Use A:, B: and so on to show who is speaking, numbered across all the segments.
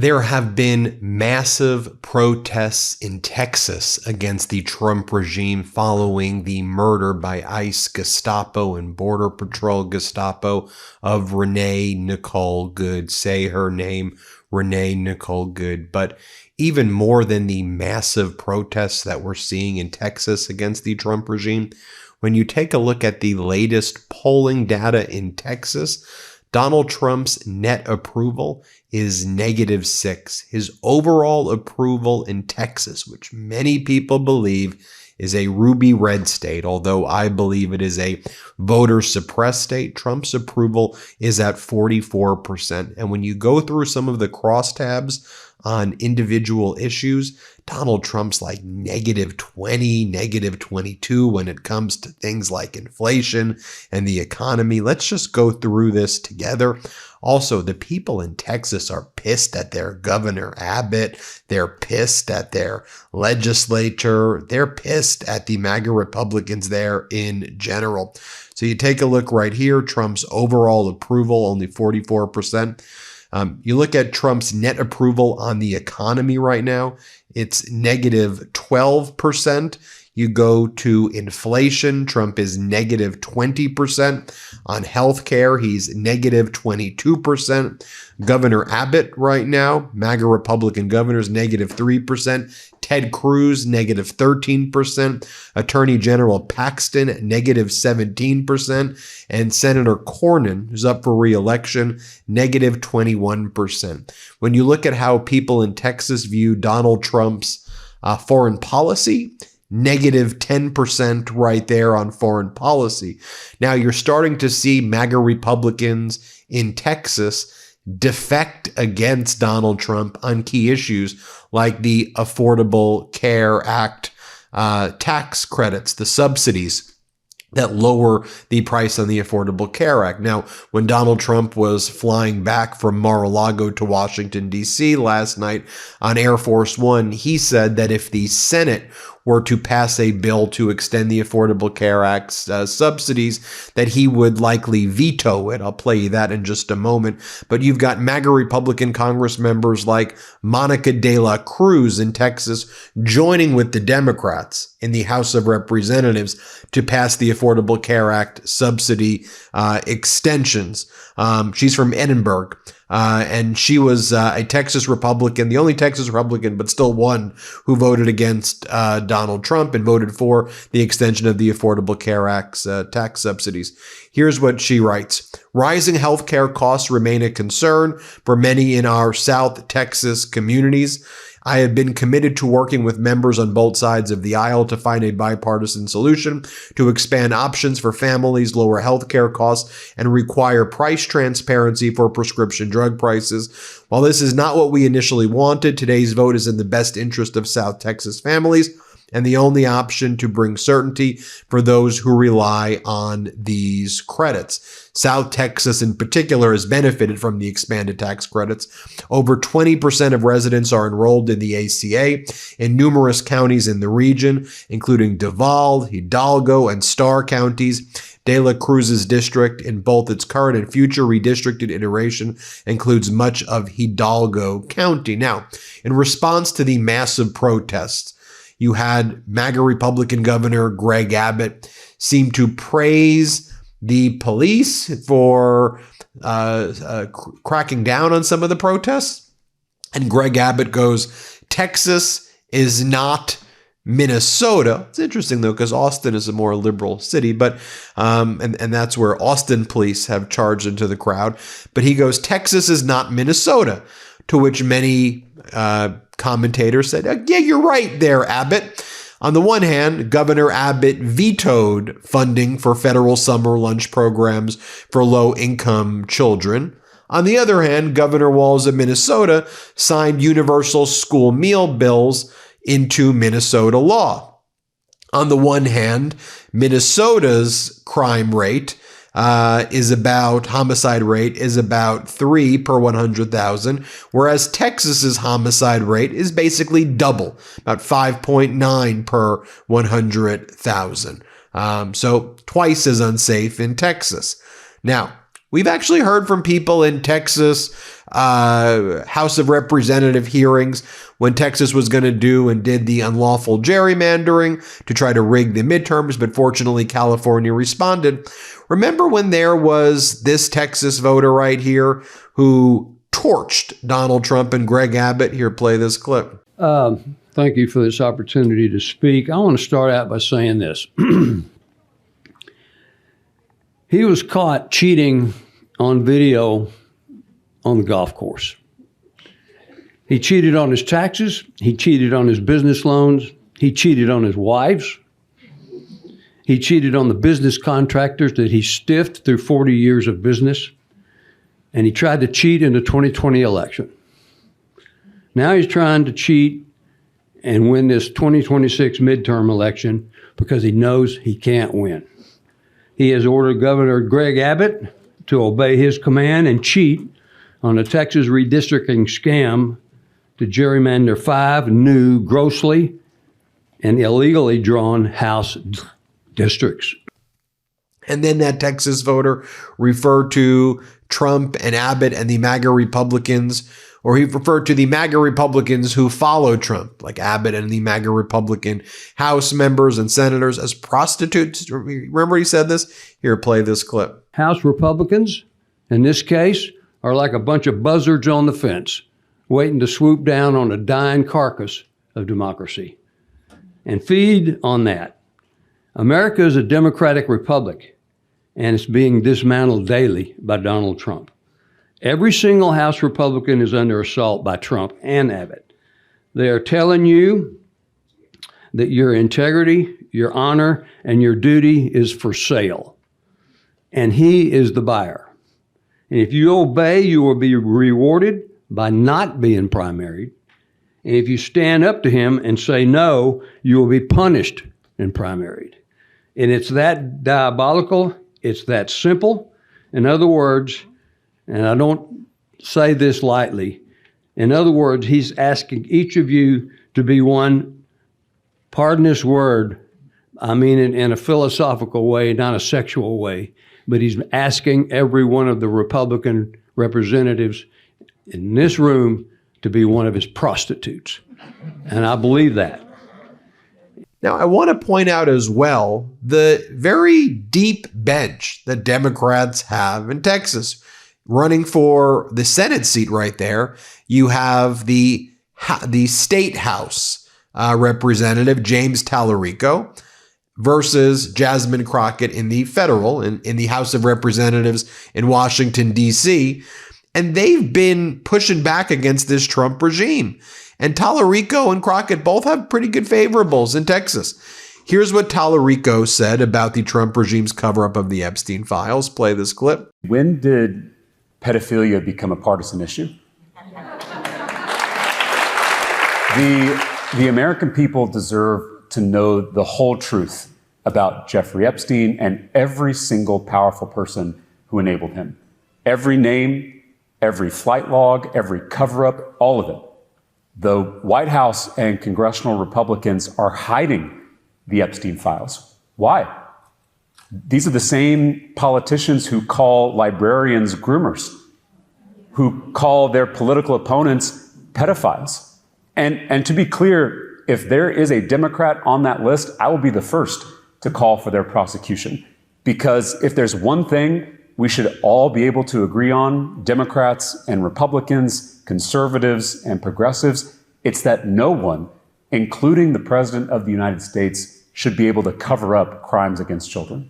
A: There have been massive protests in Texas against the Trump regime following the murder by ICE Gestapo and Border Patrol Gestapo of Renee Nicole Good. Say her name, Renee Nicole Good. But even more than the massive protests that we're seeing in Texas against the Trump regime, when you take a look at the latest polling data in Texas, Donald Trump's net approval is -6. His overall approval in Texas, which many people believe is a ruby red state, although I believe it is a voter suppressed state, Trump's approval is at 44%. And when you go through some of the crosstabs on individual issues, Donald Trump's like -20, -22 when it comes to things like inflation and the economy. Let's just go through this together. Also, the people in Texas are pissed at their Governor Abbott. They're pissed at their legislature. They're pissed at the MAGA Republicans there in general. So you take a look right here, Trump's overall approval, only 44%. You look at Trump's net approval on the economy right now, it's -12%. You go to inflation, Trump is -20%. On healthcare, he's -22%. Governor Abbott right now, MAGA Republican governors, -3%. Ted Cruz, -13%. Attorney General Paxton, -17%. And Senator Cornyn, who's up for re-election, -21%. When you look at how people in Texas view Donald Trump's foreign policy, -10% right there on foreign policy. Now you're starting to see MAGA Republicans in Texas defect against Donald Trump on key issues like the Affordable Care Act tax credits, the subsidies that lower the price on the Affordable Care Act. Now, when Donald Trump was flying back from Mar-a-Lago to Washington, D.C. last night on Air Force One, he said that if the Senate were to pass a bill to extend the Affordable Care Act's subsidies, that he would likely veto it. I'll play you that in just a moment. But you've got MAGA Republican Congress members like Monica de la Cruz in Texas joining with the Democrats in the House of Representatives to pass the Affordable Care Act subsidy extensions. She's from Edinburgh. And she was a Texas Republican, the only Texas Republican, but still one who voted against Donald Trump and voted for the extension of the Affordable Care Act's tax subsidies. Here's what she writes. Rising healthcare costs remain a concern for many in our South Texas communities. I have been committed to working with members on both sides of the aisle to find a bipartisan solution to expand options for families, lower healthcare costs, and require price transparency for prescription drug prices. While this is not what we initially wanted, today's vote is in the best interest of South Texas families and the only option to bring certainty for those who rely on these credits. South Texas in particular has benefited from the expanded tax credits. Over 20% of residents are enrolled in the ACA in numerous counties in the region, including Duval, Hidalgo, and Starr counties. De la Cruz's district in both its current and future redistricted iteration includes much of Hidalgo County. Now, in response to the massive protests, you had MAGA Republican Governor Greg Abbott seem to praise the police for cracking down on some of the protests. And Greg Abbott goes, Texas is not Minnesota. It's interesting, though, because Austin is a more liberal city, but and that's where Austin police have charged into the crowd. But he goes, Texas is not Minnesota, to which many commentators said, yeah, you're right there, Abbott. On the one hand, Governor Abbott vetoed funding for federal summer lunch programs for low-income children. On the other hand, Governor Walz of Minnesota signed universal school meal bills into Minnesota law. On the one hand, Minnesota's crime rate homicide rate is about 3 per 100,000, whereas Texas's homicide rate is basically double, about 5.9 per 100,000. So twice as unsafe in Texas. Now, we've actually heard from people in Texas House of Representative hearings when Texas was going to do and did the unlawful gerrymandering to try to rig the midterms, but fortunately California responded. Remember when there was this Texas voter right here who torched Donald Trump and Greg Abbott? Here, play this clip.
B: Thank you for this opportunity to speak. I want to start out by saying this. He was caught cheating on video on the golf course. He cheated on his taxes. He cheated on his business loans. He cheated on his wives. He cheated on the business contractors that he stiffed through 40 years of business. And he tried to cheat in the 2020 election. Now he's trying to cheat and win this 2026 midterm election because he knows he can't win. He has ordered Governor Greg Abbott to obey his command and cheat on a Texas redistricting scam to gerrymander 5 new, grossly and illegally drawn House districts.
A: And then that Texas voter referred to Trump and Abbott and the MAGA Republicans, or he referred to the MAGA Republicans who follow Trump, like Abbott and the MAGA Republican House members and senators, as prostitutes. Remember he said this? Here, play this clip.
B: House Republicans, in this case, are like a bunch of buzzards on the fence, waiting to swoop down on a dying carcass of democracy and feed on that. America is a democratic republic, and it's being dismantled daily by Donald Trump. Every single House Republican is under assault by Trump and Abbott. They are telling you that your integrity, your honor, and your duty is for sale. And he is the buyer. And if you obey, you will be rewarded by not being primaried. And if you stand up to him and say no, you will be punished and primaried. And it's that diabolical, it's that simple. In other words, and I don't say this lightly, in other words, he's asking each of you to be one, pardon this word, I mean it in a philosophical way, not a sexual way, but he's asking every one of the Republican representatives in this room to be one of his prostitutes. And I believe that.
A: Now, I want to point out as well the very deep bench that Democrats have in Texas. Running for the Senate seat right there, you have the state House representative, James Tallarico, versus Jasmine Crockett in the federal, in the House of Representatives in Washington, D.C., and they've been pushing back against this Trump regime. And Tallarico and Crockett both have pretty good favorables in Texas. Here's what Tallarico said about the Trump regime's cover-up of the Epstein files. Play this clip.
C: When did pedophilia become a partisan issue? The American people deserve to know the whole truth about Jeffrey Epstein and every single powerful person who enabled him. Every name, every flight log, every cover-up, all of it. The White House and congressional Republicans are hiding the Epstein files. Why? These are the same politicians who call librarians groomers, who call their political opponents pedophiles. And to be clear, if there is a Democrat on that list, I will be the first to call for their prosecution. Because if there's one thing we should all be able to agree on, Democrats and Republicans, conservatives and progressives, it's that no one, including the President of the United States, should be able to cover up crimes against children.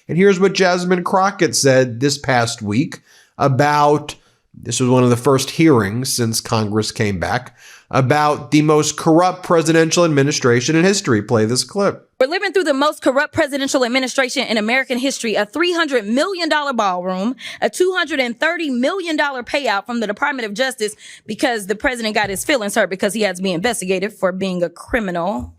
A: And here's what Jasmine Crockett said this past week about, this was one of the first hearings since Congress came back, about the most corrupt presidential administration in history. Play this clip.
D: We're living through the most corrupt presidential administration in American history, a $300 million ballroom, a $230 million payout from the Department of Justice because the president got his feelings hurt because he had to be investigated for being a criminal.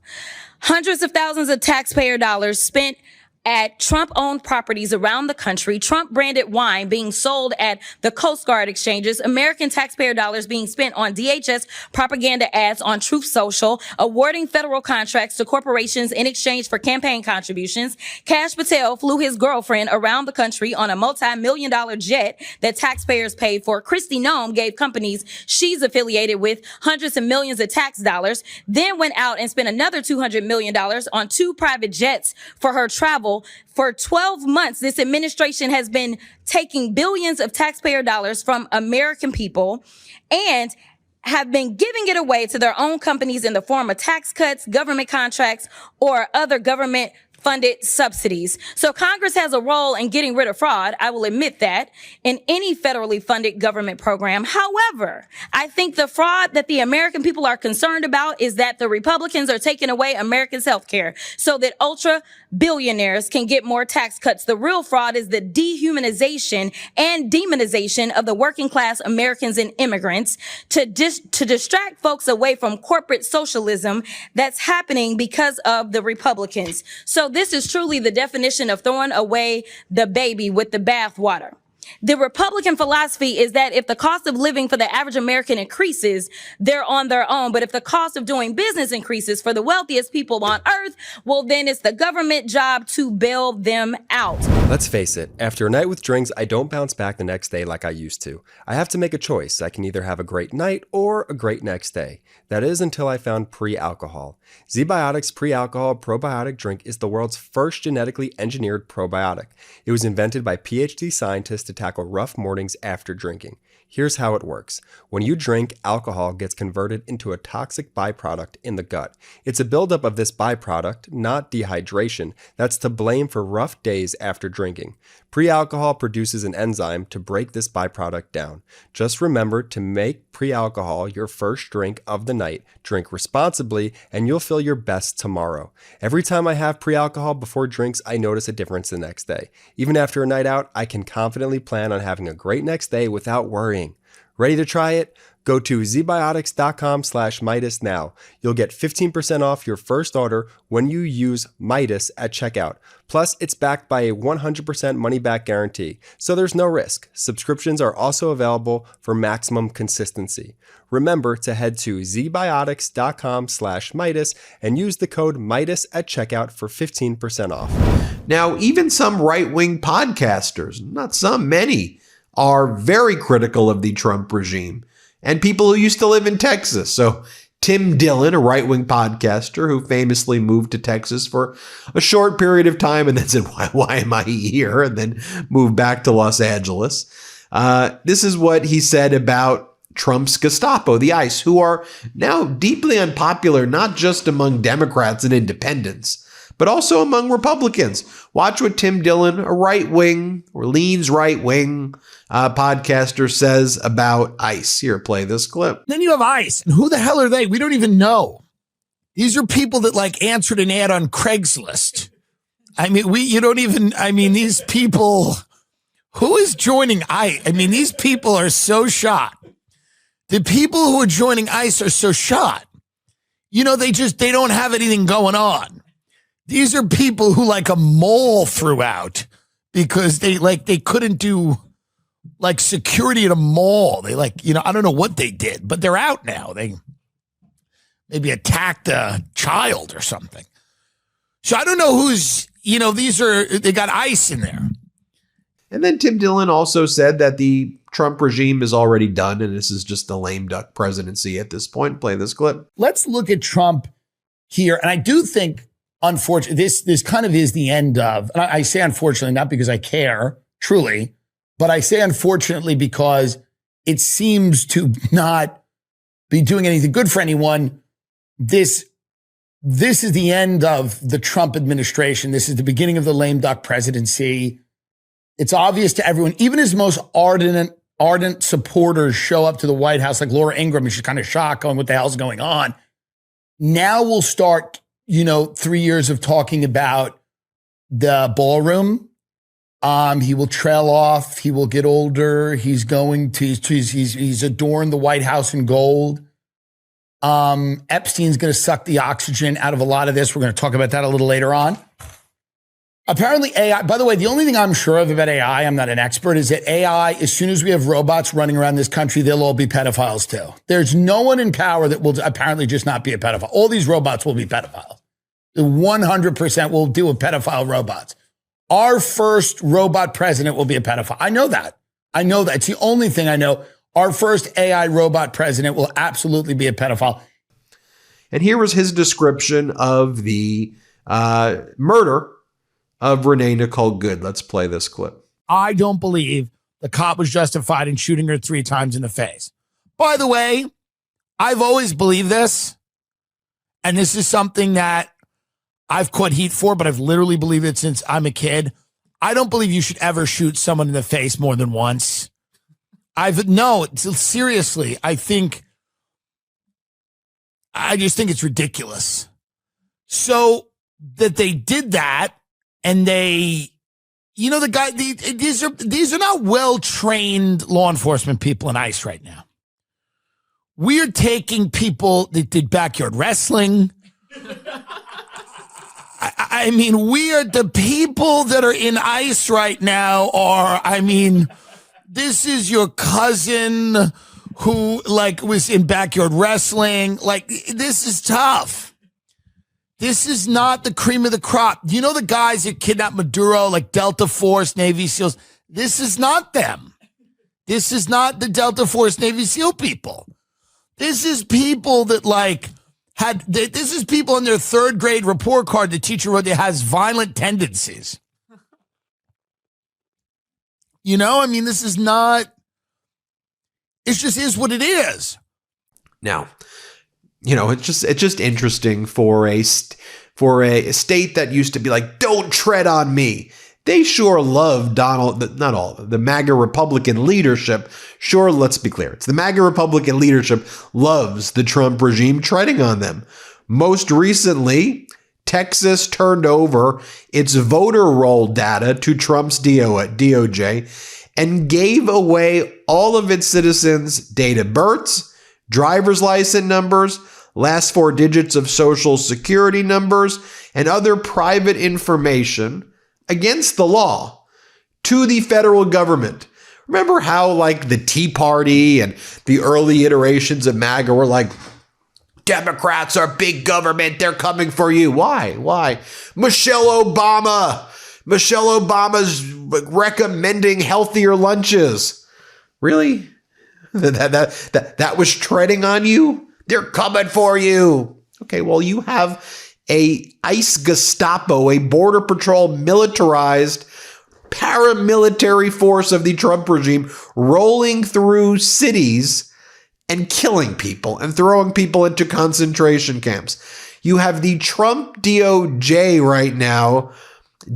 D: Hundreds of thousands of taxpayer dollars spent at Trump-owned properties around the country, Trump-branded wine being sold at the Coast Guard exchanges, American taxpayer dollars being spent on DHS propaganda ads on Truth Social, awarding federal contracts to corporations in exchange for campaign contributions. Kash Patel flew his girlfriend around the country on a multi-million-dollar jet that taxpayers paid for. Kristi Noem gave companies she's affiliated with hundreds of millions of tax dollars, then went out and spent another $200 million on 2 private jets for her travel. For 12 months, this administration has been taking billions of taxpayer dollars from American people and have been giving it away to their own companies in the form of tax cuts, government contracts, or other government funded subsidies. So Congress has a role in getting rid of fraud. I will admit that in any federally funded government program. However, I think the fraud that the American people are concerned about is that the Republicans are taking away Americans' health care so that ultra billionaires can get more tax cuts. The real fraud is the dehumanization and demonization of the working class Americans and immigrants to distract folks away from corporate socialism that's happening because of the Republicans. So this is truly the definition of throwing away the baby with the bathwater. The Republican philosophy is that if the cost of living for the average American increases, they're on their own. But if the cost of doing business increases for the wealthiest people on earth, well, then it's the government job to bail them out.
E: Let's face it, after a night with drinks, I don't bounce back the next day like I used to. I have to make a choice. I can either have a great night or a great next day. That is until I found pre-alcohol. ZBiotics Pre-Alcohol Probiotic Drink is the world's first genetically engineered probiotic. It was invented by PhD scientists to tackle rough mornings after drinking. Here's how it works. When you drink, alcohol gets converted into a toxic byproduct in the gut. It's a buildup of this byproduct, not dehydration, that's to blame for rough days after drinking. Pre-alcohol produces an enzyme to break this byproduct down. Just remember to make pre-alcohol your first drink of the night. Drink responsibly, and you'll feel your best tomorrow. Every time I have pre-alcohol before drinks, I notice a difference the next day. Even after a night out, I can confidently plan on having a great next day without worrying. Ready to try it? Go to zbiotics.com/Meidas now. You'll get 15% off your first order when you use Meidas at checkout. Plus, it's backed by a 100% money-back guarantee, so there's no risk. Subscriptions are also available for maximum consistency. Remember to head to zbiotics.com/Meidas and use the code Meidas at checkout for 15% off.
A: Now, even some right-wing podcasters, not some, many, are very critical of the Trump regime, and people who used to live in Texas. So Tim Dillon, a right-wing podcaster who famously moved to Texas for a short period of time and then said, why am I here? And then moved back to Los Angeles. This is what he said about Trump's Gestapo, the ICE, who are now deeply unpopular, not just among Democrats and independents, but also among Republicans. Watch what Tim Dillon, a right-wing or leans right-wing podcaster, says about ICE. Here, play this clip.
F: Then you have ICE. And who the hell are they? We don't even know. These are people that like answered an ad on Craigslist. I mean, these people, who is joining ICE? I mean, these people are so shot. The people who are joining ICE are so shot. You know, they don't have anything going on. These are people who like a mole threw out because they couldn't do like security at a mall. They I don't know what they did, but they're out now. They maybe attacked a child or something. So I don't know who's, they got ICE in there.
A: And then Tim Dillon also said that the Trump regime is already done, and this is just the lame duck presidency at this point. Play this clip.
F: Let's look at Trump here. And I do think, unfortunately, this kind of is the end of, and I say unfortunately, not because I care, truly, but I say unfortunately because it seems to not be doing anything good for anyone. This is the end of the Trump administration. This is the beginning of the lame duck presidency. It's obvious to everyone, even his most ardent supporters show up to the White House, like Laura Ingraham, and she's kind of shocked on what the hell's going on. Now we'll start 3 years of talking about the ballroom. He will trail off. He will get older. He's adorned the White House in gold. Epstein's going to suck the oxygen out of a lot of this. We're going to talk about that a little later on. Apparently AI, by the way, the only thing I'm sure of about AI, I'm not an expert, is that AI, as soon as we have robots running around this country, they'll all be pedophiles too. There's no one in power that will apparently just not be a pedophile. All these robots will be pedophiles. 100% will deal with pedophile robots. Our first robot president will be a pedophile. I know that. It's the only thing I know. Our first AI robot president will absolutely be a pedophile.
A: And here was his description of the murder of Renee Nicole Good. Let's play this clip.
F: I don't believe the cop was justified in shooting her 3 times in the face. By the way, I've always believed this, and this is something that I've caught heat for, but I've literally believed it since I'm a kid. I don't believe you should ever shoot someone in the face more than once. Seriously, I just think it's ridiculous. So that they did that, and these are not well-trained law enforcement people in ICE right now. We are taking people that did backyard wrestling. I mean, we are the people that are in ICE right now this is your cousin who was in backyard wrestling. This is tough. This is not the cream of the crop. You know the guys that kidnapped Maduro, like Delta Force, Navy SEALs? This is not them. This is not the Delta Force, Navy SEAL people. This is people that this is people in their 3rd grade report card the teacher wrote that has violent tendencies. This is not, it just is what it is.
A: Now, it's just interesting for a state that used to be like, don't tread on me. They sure love not all of them, the MAGA Republican leadership. Sure, let's be clear. It's the MAGA Republican leadership loves the Trump regime treading on them. Most recently, Texas turned over its voter roll data to Trump's DOJ and gave away all of its citizens' date of births, driver's license numbers, last 4 digits of social security numbers, and other private information against the law to the federal government. Remember how the Tea Party and the early iterations of MAGA were like, Democrats are big government, they're coming for you. Why? Michelle Obama's recommending healthier lunches. Really? That was treading on you? They're coming for you. Okay, well, you have a ICE Gestapo, a Border Patrol militarized paramilitary force of the Trump regime rolling through cities and killing people and throwing people into concentration camps. You have the Trump DOJ right now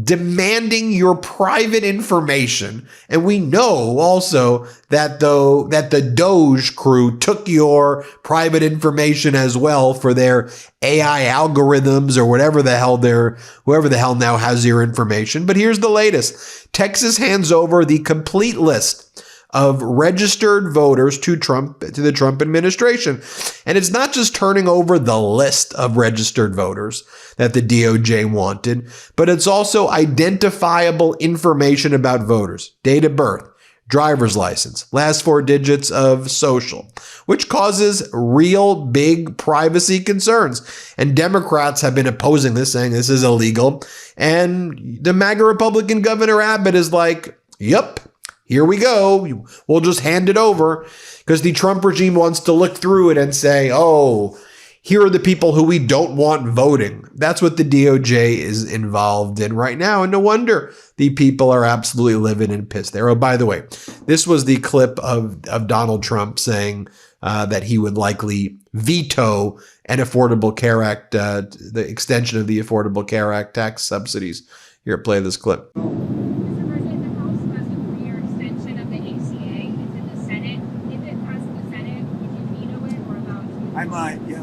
A: demanding your private information. And we know also that the Doge crew took your private information as well for their AI algorithms or whoever the hell now has your information. But here's the latest. Texas hands over the complete list of registered voters to the Trump administration. And it's not just turning over the list of registered voters that the DOJ wanted, but it's also identifiable information about voters, date of birth, driver's license, last 4 digits of social, which causes real big privacy concerns. And Democrats have been opposing this, saying this is illegal. And the MAGA Republican Governor Abbott is like, yep, here we go. We'll just hand it over, because the Trump regime wants to look through it and say, oh, here are the people who we don't want voting. That's what the DOJ is involved in right now. And no wonder the people are absolutely livid and pissed there. Oh, by the way, this was the clip of Donald Trump saying that he would likely veto an Affordable Care Act, the extension of the Affordable Care Act tax subsidies. Here, play this clip.
F: I might, yeah.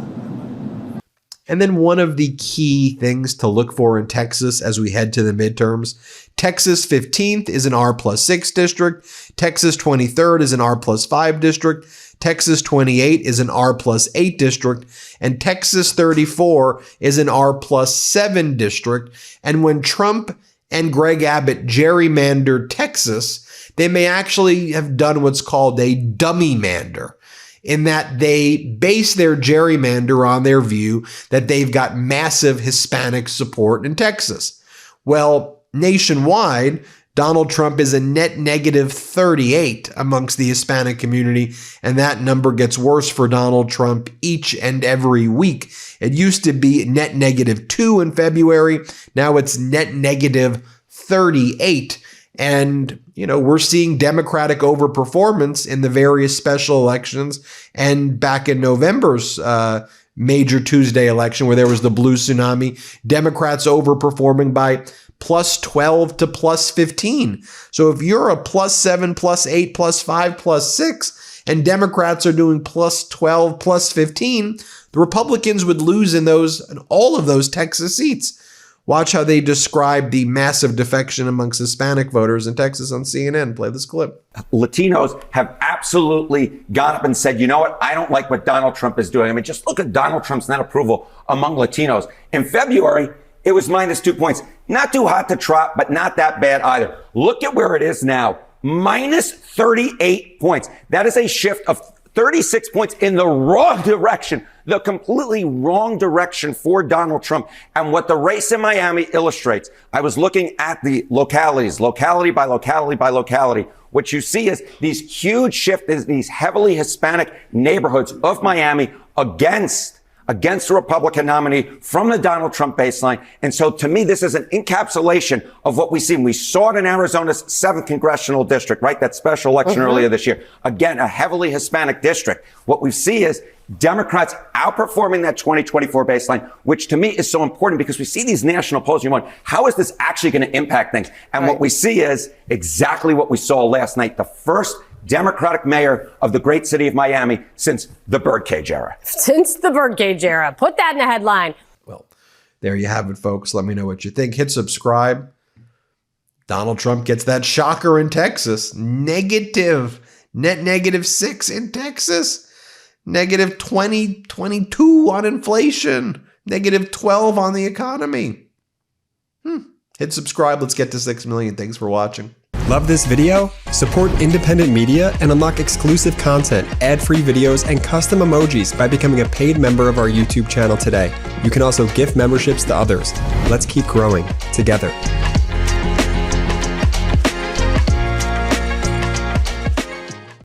A: And then one of the key things to look for in Texas as we head to the midterms, Texas 15th is an R+6 district. Texas 23rd is an R+5 district. Texas 28 is an R+8 district. And Texas 34 is an R+7 district. And when Trump and Greg Abbott gerrymandered Texas, they may actually have done what's called a dummy mander, in that they base their gerrymander on their view that they've got massive Hispanic support in Texas. Well, nationwide, Donald Trump is a net negative 38 amongst the Hispanic community, and that number gets worse for Donald Trump each and every week. It used to be net negative 2 in February. Now it's net negative 38. And, we're seeing Democratic overperformance in the various special elections. And back in November's major Tuesday election, where there was the blue tsunami, Democrats overperforming by plus 12 to plus 15. So if you're a plus 7, plus 8, plus 5, plus 6, and Democrats are doing plus 12, plus 15, the Republicans would lose in all of those Texas seats. Watch how they describe the massive defection amongst Hispanic voters in Texas on CNN. Play this clip.
G: Latinos have absolutely got up and said, you know what? I don't like what Donald Trump is doing. I mean, just look at Donald Trump's net approval among Latinos. In February, it was minus 2 points. Not too hot to trot, but not that bad either. Look at where it is now. Minus 38 points. That is a shift of 36 points in the wrong direction, the completely wrong direction for Donald Trump. And what the race in Miami illustrates, I was looking at the localities, locality by locality by locality. What you see is these huge shifts in these heavily Hispanic neighborhoods of Miami against the Republican nominee from the Donald Trump baseline. And so to me, this is an encapsulation of what we see. We saw it in Arizona's 7th congressional district, right? That special election earlier this year. Again, a heavily Hispanic district. What we see is Democrats outperforming that 2024 baseline, which to me is so important because we see these national polls. You wonder, how is this actually going to impact things? And what we see is exactly what we saw last night. The first Democratic mayor of the great city of Miami since the birdcage era.
H: Since the birdcage era. Put that in a headline.
A: Well, there you have it, folks. Let me know what you think. Hit subscribe. Donald Trump gets that shocker in Texas. Net negative 6 in Texas. Negative 22 on inflation. Negative 12 on the economy. Hit subscribe. Let's get to 6 million. Thanks for watching.
E: Love this video? Support independent media and unlock exclusive content, ad-free videos, and custom emojis by becoming a paid member of our YouTube channel today. You can also gift memberships to others. Let's keep growing together.